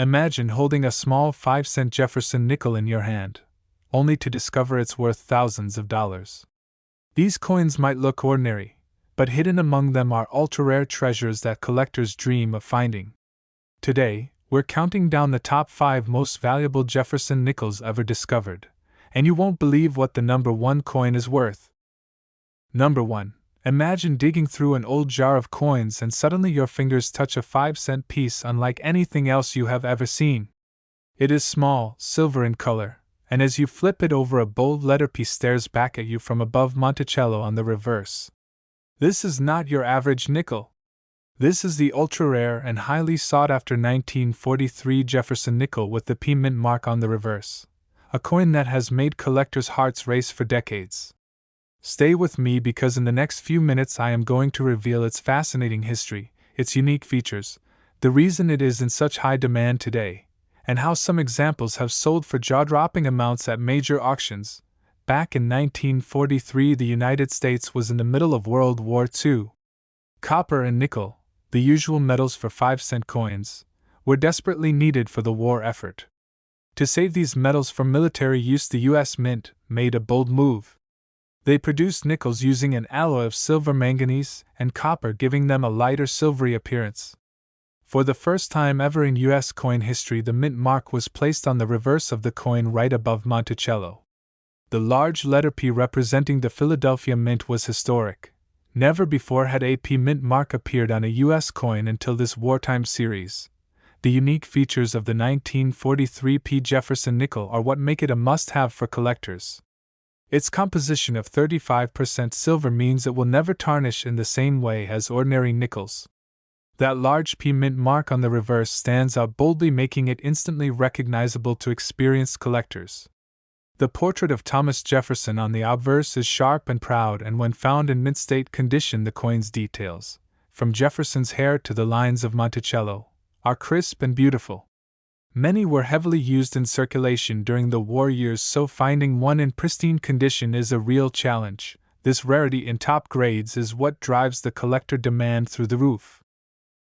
Imagine holding a small 5-cent Jefferson nickel in your hand, only to discover it's worth thousands of dollars. These coins might look ordinary, but hidden among them are ultra-rare treasures that collectors dream of finding. Today, we're counting down the top 5 most valuable Jefferson Nickels ever discovered, and you won't believe what the number 1 coin is worth. Number 1. Imagine digging through an old jar of coins and suddenly your fingers touch a 5-cent piece unlike anything else you have ever seen. It is small, silver in color, and as you flip it over, a bold letterpiece stares back at you from above Monticello on the reverse. This is not your average nickel. This is the ultra-rare and highly sought-after 1943 Jefferson Nickel with the P mint mark on the reverse, a coin that has made collectors' hearts race for decades. Stay with me because in the next few minutes I am going to reveal its fascinating history, its unique features, the reason it is in such high demand today, and how some examples have sold for jaw-dropping amounts at major auctions. Back in 1943, the United States was in the middle of World War II. Copper and nickel, the usual metals for 5-cent coins, were desperately needed for the war effort. To save these metals for military use, the U.S. Mint made a bold move. They produced nickels using an alloy of silver manganese and copper, giving them a lighter silvery appearance. For the first time ever in U.S. coin history, the mint mark was placed on the reverse of the coin right above Monticello. The large letter P representing the Philadelphia Mint was historic. Never before had a P mint mark appeared on a U.S. coin until this wartime series. The unique features of the 1943 P Jefferson Nickel are what make it a must-have for collectors. Its composition of 35% silver means it will never tarnish in the same way as ordinary nickels. That large P mint mark on the reverse stands out boldly, making it instantly recognizable to experienced collectors. The portrait of Thomas Jefferson on the obverse is sharp and proud, and when found in mint state condition, the coin's details, from Jefferson's hair to the lines of Monticello, are crisp and beautiful. Many were heavily used in circulation during the war years, so finding one in pristine condition is a real challenge. This rarity in top grades is what drives the collector demand through the roof.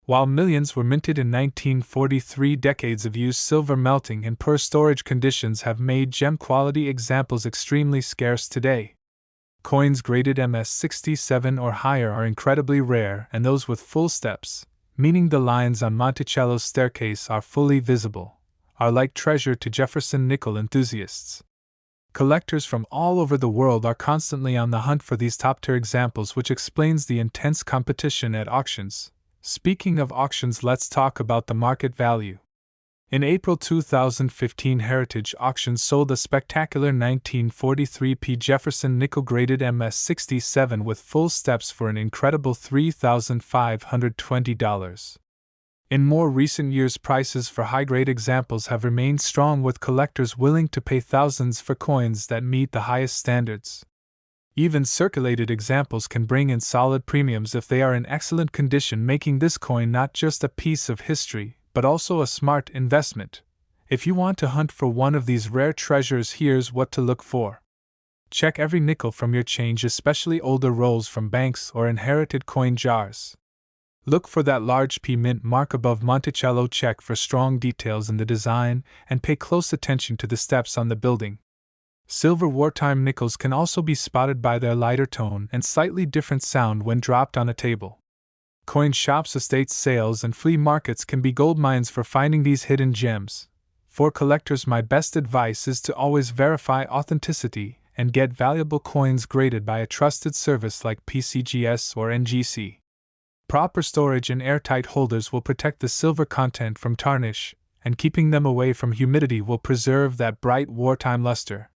While millions were minted in 1943, decades of used silver melting in poor storage conditions have made gem-quality examples extremely scarce today. Coins graded MS67 or higher are incredibly rare, and those with full steps, meaning the lines on Monticello's staircase are fully visible, are like treasure to Jefferson Nickel enthusiasts. Collectors from all over the world are constantly on the hunt for these top-tier examples, which explains the intense competition at auctions. Speaking of auctions, let's talk about the market value. In April 2015, Heritage Auctions sold a spectacular 1943 P Jefferson Nickel graded MS67 with full steps for an incredible $3,520. In more recent years, prices for high-grade examples have remained strong, with collectors willing to pay thousands for coins that meet the highest standards. Even circulated examples can bring in solid premiums if they are in excellent condition, making this coin not just a piece of history, but also a smart investment. If you want to hunt for one of these rare treasures, here's what to look for. Check every nickel from your change, especially older rolls from banks or inherited coin jars. Look for that large P mint mark above Monticello. Check for strong details in the design, and pay close attention to the steps on the building. Silver wartime nickels can also be spotted by their lighter tone and slightly different sound when dropped on a table. Coin shops, estate sales, and flea markets can be gold mines for finding these hidden gems. For collectors, my best advice is to always verify authenticity and get valuable coins graded by a trusted service like PCGS or NGC. Proper storage and airtight holders will protect the silver content from tarnish, and keeping them away from humidity will preserve that bright wartime luster.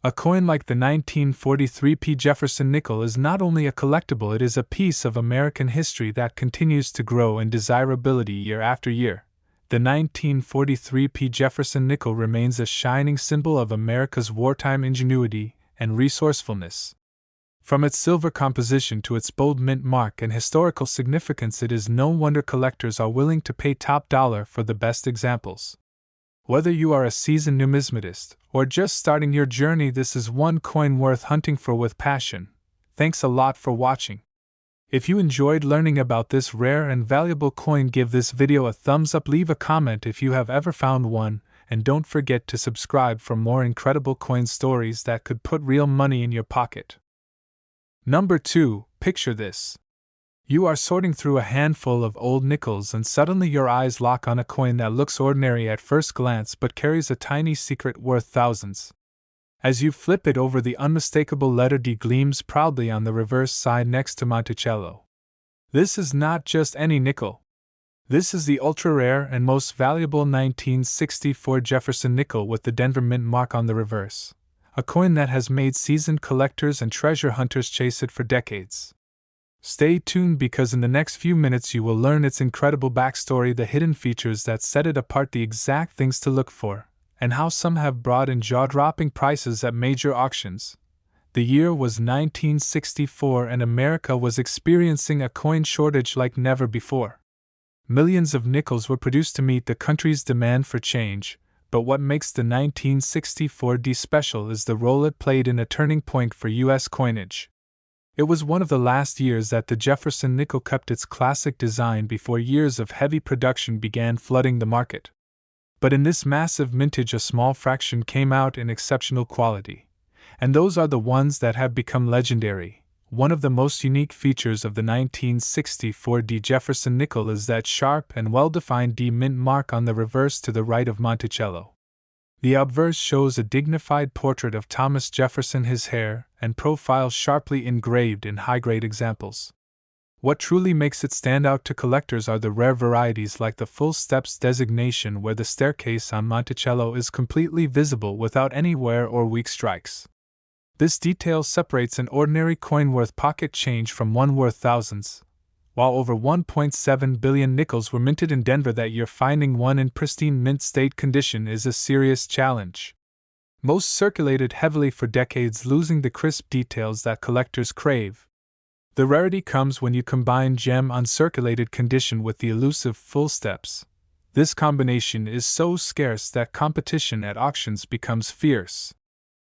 A coin like the 1943 P Jefferson Nickel is not only a collectible, it is a piece of American history that continues to grow in desirability year after year. The 1943 P Jefferson Nickel remains a shining symbol of America's wartime ingenuity and resourcefulness. From its silver composition to its bold mint mark and historical significance, it is no wonder collectors are willing to pay top dollar for the best examples. Whether you are a seasoned numismatist or just starting your journey, this is one coin worth hunting for with passion. Thanks a lot for watching. If you enjoyed learning about this rare and valuable coin, give this video a thumbs up, leave a comment if you have ever found one, and don't forget to subscribe for more incredible coin stories that could put real money in your pocket. Number 2. Picture this. You are sorting through a handful of old nickels and suddenly your eyes lock on a coin that looks ordinary at first glance but carries a tiny secret worth thousands. As you flip it over, the unmistakable letter D gleams proudly on the reverse side next to Monticello. This is not just any nickel. This is the ultra-rare and most valuable 1964 Jefferson Nickel with the Denver Mint mark on the reverse, a coin that has made seasoned collectors and treasure hunters chase it for decades. Stay tuned because in the next few minutes you will learn its incredible backstory, the hidden features that set it apart, the exact things to look for, and how some have brought in jaw-dropping prices at major auctions. The year was 1964 and America was experiencing a coin shortage like never before. Millions of nickels were produced to meet the country's demand for change, but what makes the 1964 D special is the role it played in a turning point for U.S. coinage. It was one of the last years that the Jefferson Nickel kept its classic design before years of heavy production began flooding the market. But in this massive mintage, a small fraction came out in exceptional quality, and those are the ones that have become legendary. One of the most unique features of the 1964 D Jefferson Nickel is that sharp and well-defined D mint mark on the reverse to the right of Monticello. The obverse shows a dignified portrait of Thomas Jefferson, his hair and profile sharply engraved in high-grade examples. What truly makes it stand out to collectors are the rare varieties like the full steps designation, where the staircase on Monticello is completely visible without any wear or weak strikes. This detail separates an ordinary coin worth pocket change from one worth thousands. While over 1.7 billion nickels were minted in Denver that year, finding one in pristine mint state condition is a serious challenge. Most circulated heavily for decades, losing the crisp details that collectors crave. The rarity comes when you combine gem uncirculated condition with the elusive full steps. This combination is so scarce that competition at auctions becomes fierce.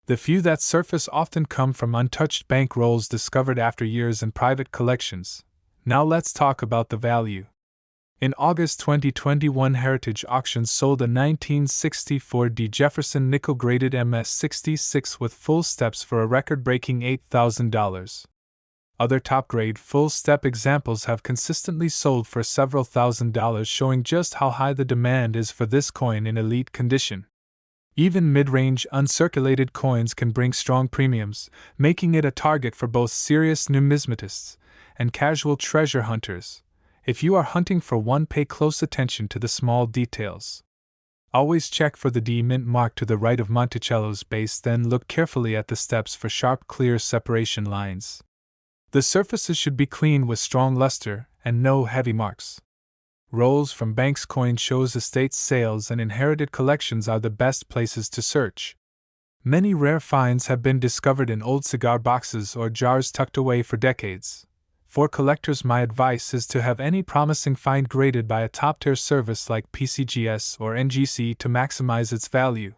The few that surface often come from untouched bank rolls discovered after years in private collections. Now let's talk about the value. In August 2021, Heritage Auctions sold a 1964 D Jefferson Nickel graded MS66 with full steps for a record-breaking $8,000. Other top-grade full-step examples have consistently sold for several $1,000s, showing just how high the demand is for this coin in elite condition. Even mid-range uncirculated coins can bring strong premiums, making it a target for both serious numismatists and casual treasure hunters. If you are hunting for one, pay close attention to the small details. Always check for the D mint mark to the right of Monticello's base, then look carefully at the steps for sharp, clear separation lines. The surfaces should be clean with strong luster and no heavy marks. Rolls from banks, coin shows, estate sales, and inherited collections are the best places to search. Many rare finds have been discovered in old cigar boxes or jars tucked away for decades. For collectors, my advice is to have any promising find graded by a top-tier service like PCGS or NGC to maximize its value.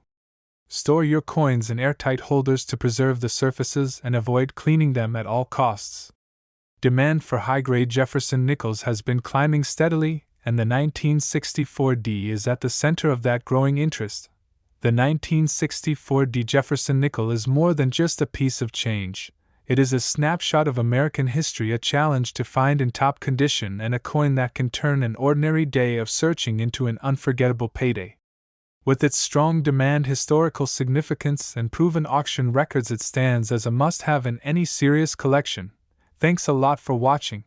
Store your coins in airtight holders to preserve the surfaces and avoid cleaning them at all costs. Demand for high-grade Jefferson Nickels has been climbing steadily, and the 1964 D is at the center of that growing interest. The 1964 D Jefferson Nickel is more than just a piece of change. It is a snapshot of American history, a challenge to find in top condition, and a coin that can turn an ordinary day of searching into an unforgettable payday. With its strong demand, historical significance, and proven auction records, it stands as a must-have in any serious collection. Thanks a lot for watching.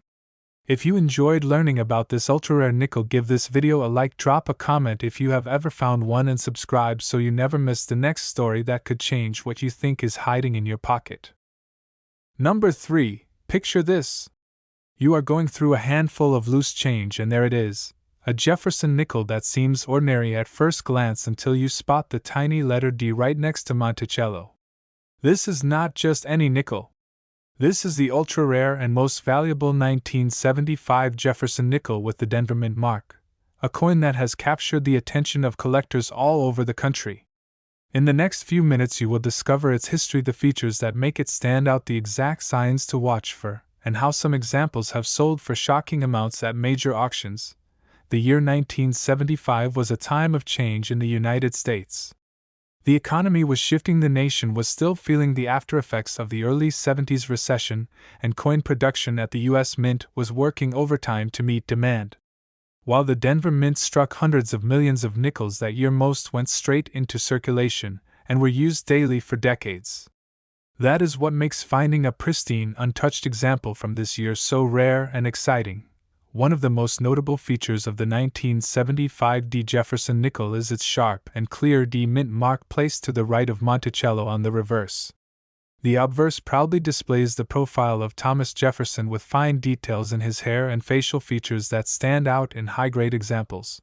If you enjoyed learning about this ultra-rare nickel, give this video a like, drop a comment if you have ever found one, and subscribe so you never miss the next story that could change what you think is hiding in your pocket. Number 3. Picture this. You are going through a handful of loose change and there it is, a Jefferson Nickel that seems ordinary at first glance until you spot the tiny letter D right next to Monticello. This is not just any nickel. This is the ultra-rare and most valuable 1975 Jefferson Nickel with the Denver Mint mark, a coin that has captured the attention of collectors all over the country. In the next few minutes you will discover its history, the features that make it stand out, the exact signs to watch for, and how some examples have sold for shocking amounts at major auctions. The year 1975 was a time of change in the United States. The economy was shifting, the nation was still feeling the aftereffects of the early 70s recession, and coin production at the U.S. Mint was working overtime to meet demand. While the Denver Mint struck hundreds of millions of nickels that year, most went straight into circulation and were used daily for decades. That is what makes finding a pristine, untouched example from this year so rare and exciting. One of the most notable features of the 1975 D Jefferson Nickel is its sharp and clear D mint mark placed to the right of Monticello on the reverse. The obverse proudly displays the profile of Thomas Jefferson with fine details in his hair and facial features that stand out in high-grade examples.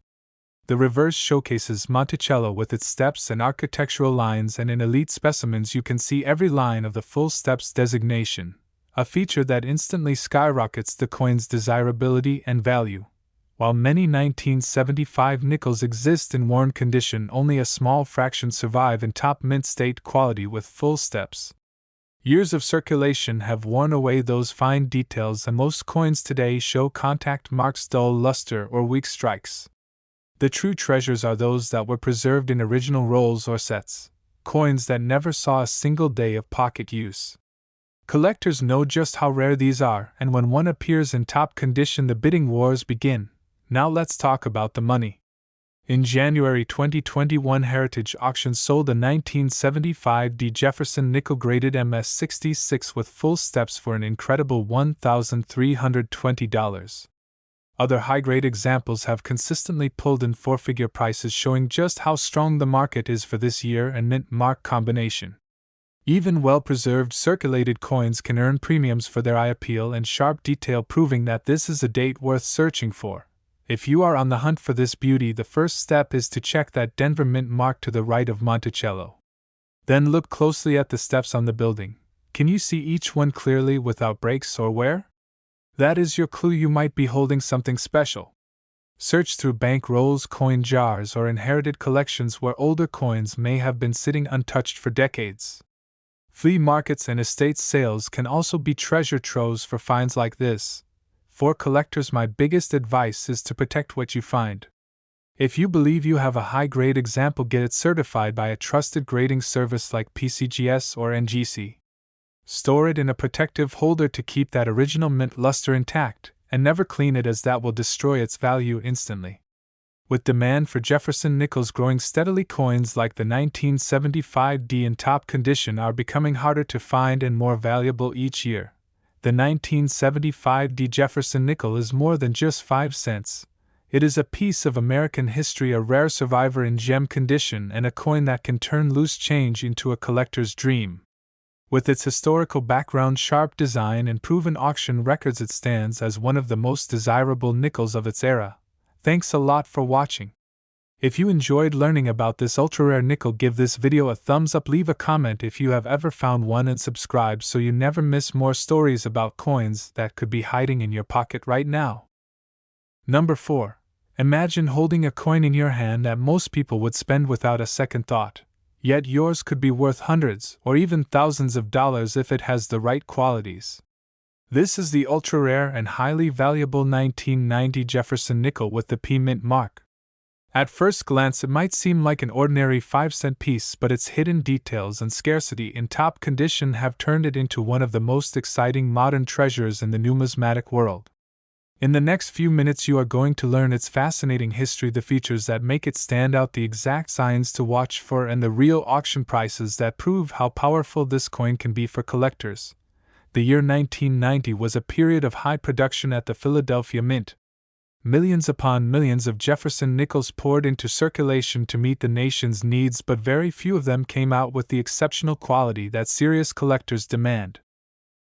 The reverse showcases Monticello with its steps and architectural lines, and in elite specimens you can see every line of the full steps designation, a feature that instantly skyrockets the coin's desirability and value. While many 1975 nickels exist in worn condition, only a small fraction survive in top mint state quality with full steps. Years of circulation have worn away those fine details, and most coins today show contact marks, dull luster, or weak strikes. The true treasures are those that were preserved in original rolls or sets, coins that never saw a single day of pocket use. Collectors know just how rare these are, and when one appears in top condition, the bidding wars begin. Now let's talk about the money. In January 2021, Heritage Auctions sold a 1975 D Jefferson Nickel graded MS66 with full steps for an incredible $1,320. Other high-grade examples have consistently pulled in four-figure prices, showing just how strong the market is for this year and mint mark combination. Even well-preserved circulated coins can earn premiums for their eye appeal and sharp detail, proving that this is a date worth searching for. If you are on the hunt for this beauty, the first step is to check that Denver Mint mark to the right of Monticello. Then look closely at the steps on the building. Can you see each one clearly without breaks or wear? That is your clue you might be holding something special. Search through bank rolls, coin jars, or inherited collections where older coins may have been sitting untouched for decades. Flea markets and estate sales can also be treasure troves for finds like this. For collectors, my biggest advice is to protect what you find. If you believe you have a high-grade example, get it certified by a trusted grading service like PCGS or NGC. Store it in a protective holder to keep that original mint luster intact, and never clean it, as that will destroy its value instantly. With demand for Jefferson Nickels growing steadily, coins like the 1975 D in top condition are becoming harder to find and more valuable each year. The 1975 D Jefferson Nickel is more than just 5 cents. It is a piece of American history, a rare survivor in gem condition, and a coin that can turn loose change into a collector's dream. With its historical background, sharp design, and proven auction records, it stands as one of the most desirable nickels of its era. Thanks a lot for watching. If you enjoyed learning about this ultra-rare nickel, give this video a thumbs up, leave a comment if you have ever found one, and subscribe so you never miss more stories about coins that could be hiding in your pocket right now. Number 4. Imagine holding a coin in your hand that most people would spend without a second thought, yet yours could be worth hundreds or even thousands of dollars if it has the right qualities. This is the ultra-rare and highly valuable 1990 Jefferson Nickel with the P mint mark. At first glance, it might seem like an ordinary 5-cent piece, but its hidden details and scarcity in top condition have turned it into one of the most exciting modern treasures in the numismatic world. In the next few minutes, you are going to learn its fascinating history, the features that make it stand out, the exact signs to watch for, and the real auction prices that prove how powerful this coin can be for collectors. The year 1990 was a period of high production at the Philadelphia Mint. Millions upon millions of Jefferson Nickels poured into circulation to meet the nation's needs, but very few of them came out with the exceptional quality that serious collectors demand.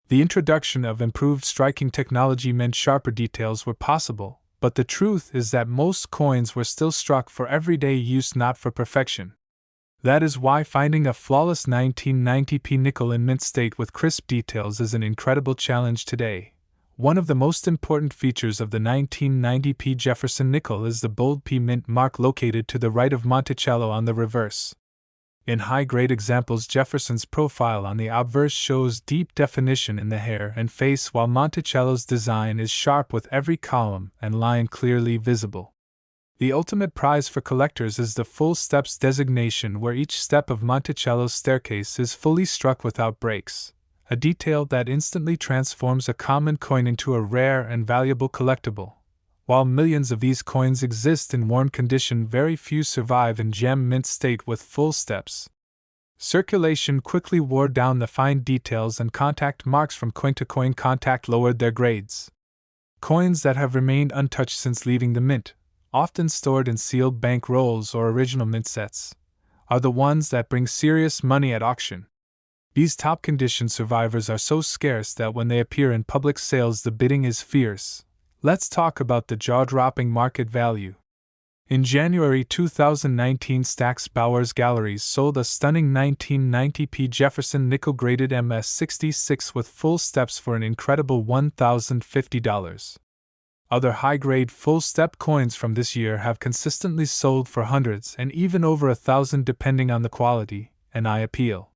The introduction of improved striking technology meant sharper details were possible, but the truth is that most coins were still struck for everyday use, not for perfection. That is why finding a flawless 1990p nickel in mint state with crisp details is an incredible challenge today. One of the most important features of the 1990p Jefferson Nickel is the bold P mint mark located to the right of Monticello on the reverse. In high-grade examples, Jefferson's profile on the obverse shows deep definition in the hair and face, while Monticello's design is sharp with every column and line clearly visible. The ultimate prize for collectors is the full steps designation, where each step of Monticello's staircase is fully struck without breaks, a detail that instantly transforms a common coin into a rare and valuable collectible. While millions of these coins exist in worn condition, very few survive in gem mint state with full steps. Circulation quickly wore down the fine details, and contact marks from coin to coin contact lowered their grades. Coins that have remained untouched since leaving the mint, often stored in sealed bank rolls or original mint sets, are the ones that bring serious money at auction. These top condition survivors are so scarce that when they appear in public sales, the bidding is fierce. Let's talk about the jaw-dropping market value. In January 2019, Stack's Bowers Galleries sold a stunning 1990p Jefferson Nickel graded MS66 with full steps for an incredible $1,050. Other high-grade full-step coins from this year have consistently sold for hundreds and even over $1,000 depending on the quality and eye appeal.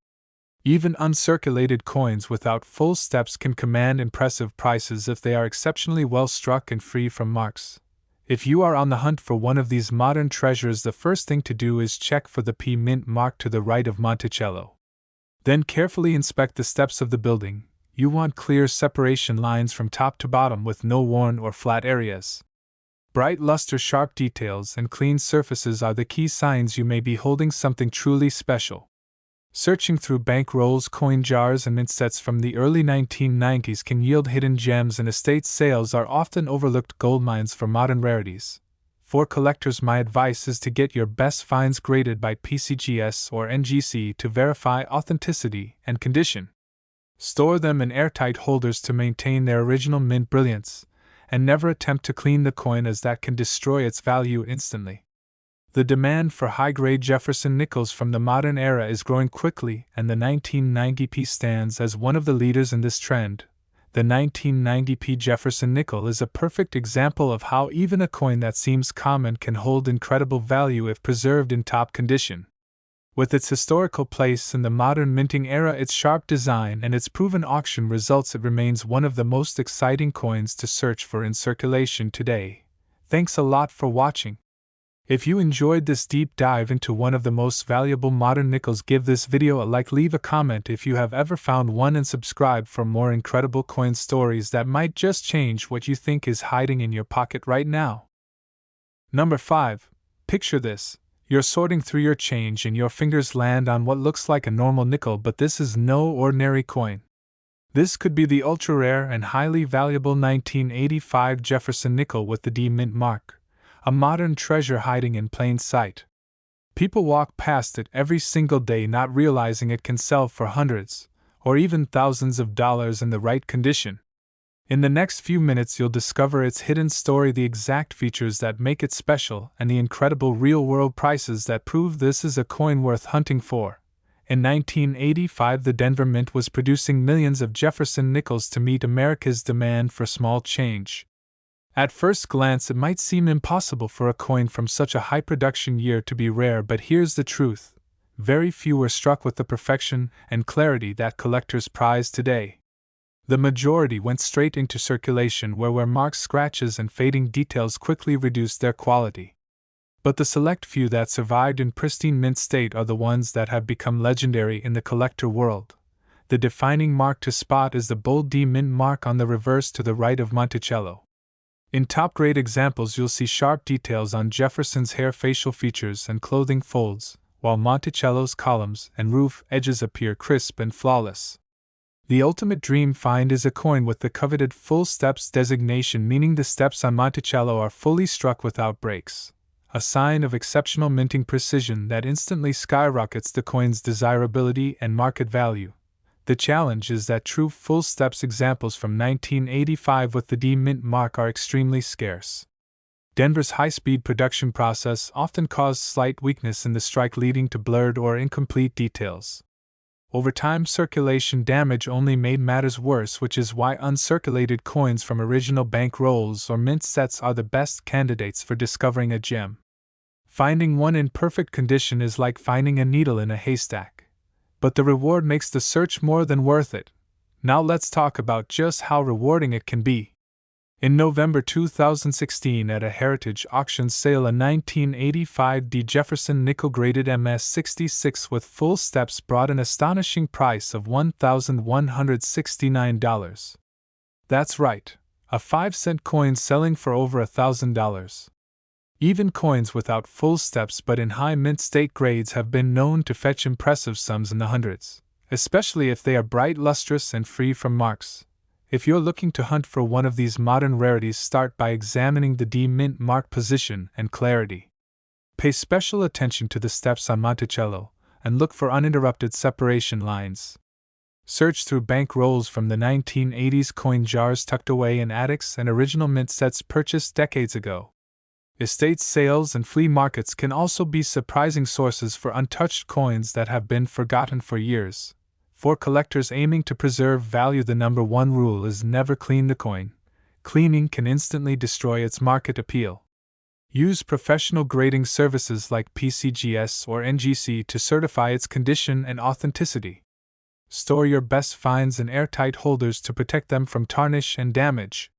Even uncirculated coins without full steps can command impressive prices if they are exceptionally well struck and free from marks. If you are on the hunt for one of these modern treasures, the first thing to do is check for the P mint mark to the right of Monticello. Then carefully inspect the steps of the building. You want clear separation lines from top to bottom with no worn or flat areas. Bright luster, sharp details, and clean surfaces are the key signs you may be holding something truly special. Searching through bank rolls, coin jars, and mint sets from the early 1990s can yield hidden gems, and estate sales are often overlooked goldmines for modern rarities. For collectors, my advice is to get your best finds graded by PCGS or NGC to verify authenticity and condition. Store them in airtight holders to maintain their original mint brilliance, and never attempt to clean the coin, as that can destroy its value instantly. The demand for high-grade Jefferson Nickels from the modern era is growing quickly, and the 1990p stands as one of the leaders in this trend. The 1990p Jefferson Nickel is a perfect example of how even a coin that seems common can hold incredible value if preserved in top condition. With its historical place in the modern minting era, its sharp design, and its proven auction results, it remains one of the most exciting coins to search for in circulation today. Thanks a lot for watching. If you enjoyed this deep dive into one of the most valuable modern nickels, give this video a like, leave a comment if you have ever found one, and subscribe for more incredible coin stories that might just change what you think is hiding in your pocket right now. Number 5. Picture this. You're sorting through your change and your fingers land on what looks like a normal nickel, but this is no ordinary coin. This could be the ultra-rare and highly valuable 1985 Jefferson Nickel with the D mint mark. A modern treasure hiding in plain sight. People walk past it every single day, not realizing it can sell for hundreds, or even thousands of dollars in the right condition. In the next few minutes, you'll discover its hidden story, the exact features that make it special, and the incredible real-world prices that prove this is a coin worth hunting for. In 1985, the Denver Mint was producing millions of Jefferson Nickels to meet America's demand for small change. At first glance, it might seem impossible for a coin from such a high production year to be rare, but here's the truth. Very few were struck with the perfection and clarity that collectors prize today. The majority went straight into circulation, where marks, scratches, and fading details quickly reduced their quality. But the select few that survived in pristine mint state are the ones that have become legendary in the collector world. The defining mark to spot is the bold D mint mark on the reverse to the right of Monticello. In top-grade examples, you'll see sharp details on Jefferson's hair, facial features, and clothing folds, while Monticello's columns and roof edges appear crisp and flawless. The ultimate dream find is a coin with the coveted full steps designation, meaning the steps on Monticello are fully struck without breaks, a sign of exceptional minting precision that instantly skyrockets the coin's desirability and market value. The challenge is that true full steps examples from 1985 with the D mint mark are extremely scarce. Denver's high-speed production process often caused slight weakness in the strike, leading to blurred or incomplete details. Over time, circulation damage only made matters worse, which is why uncirculated coins from original bank rolls or mint sets are the best candidates for discovering a gem. Finding one in perfect condition is like finding a needle in a haystack. But the reward makes the search more than worth it. Now let's talk about just how rewarding it can be. In November 2016, at a heritage auction sale, a 1985 Jefferson Nickel graded MS-66 with full steps brought an astonishing price of $1,169. That's right, a 5-cent coin selling for over $1,000. Even coins without full steps but in high mint state grades have been known to fetch impressive sums in the hundreds, especially if they are bright, lustrous, and free from marks. If you're looking to hunt for one of these modern rarities, start by examining the D-mint mark position and clarity. Pay special attention to the steps on Monticello, and look for uninterrupted separation lines. Search through bank rolls from the 1980s, coin jars tucked away in attics, and original mint sets purchased decades ago. Estate sales and flea markets can also be surprising sources for untouched coins that have been forgotten for years. For collectors aiming to preserve value, the number one rule is never clean the coin. Cleaning can instantly destroy its market appeal. Use professional grading services like PCGS or NGC to certify its condition and authenticity. Store your best finds in airtight holders to protect them from tarnish and damage.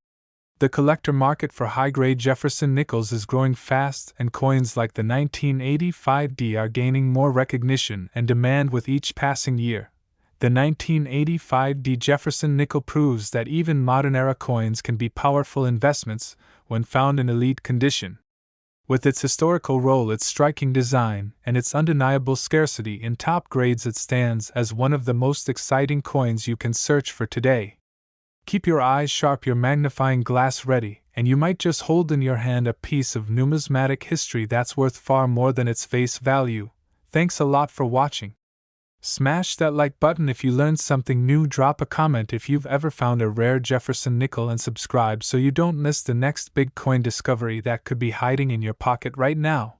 The collector market for high-grade Jefferson Nickels is growing fast, and coins like the 1985D are gaining more recognition and demand with each passing year. The 1985D Jefferson Nickel proves that even modern-era coins can be powerful investments when found in elite condition. With its historical role, its striking design, and its undeniable scarcity in top grades, it stands as one of the most exciting coins you can search for today. Keep your eyes sharp, your magnifying glass ready, and you might just hold in your hand a piece of numismatic history that's worth far more than its face value. Thanks a lot for watching. Smash that like button if you learned something new, drop a comment if you've ever found a rare Jefferson Nickel, and subscribe so you don't miss the next big coin discovery that could be hiding in your pocket right now.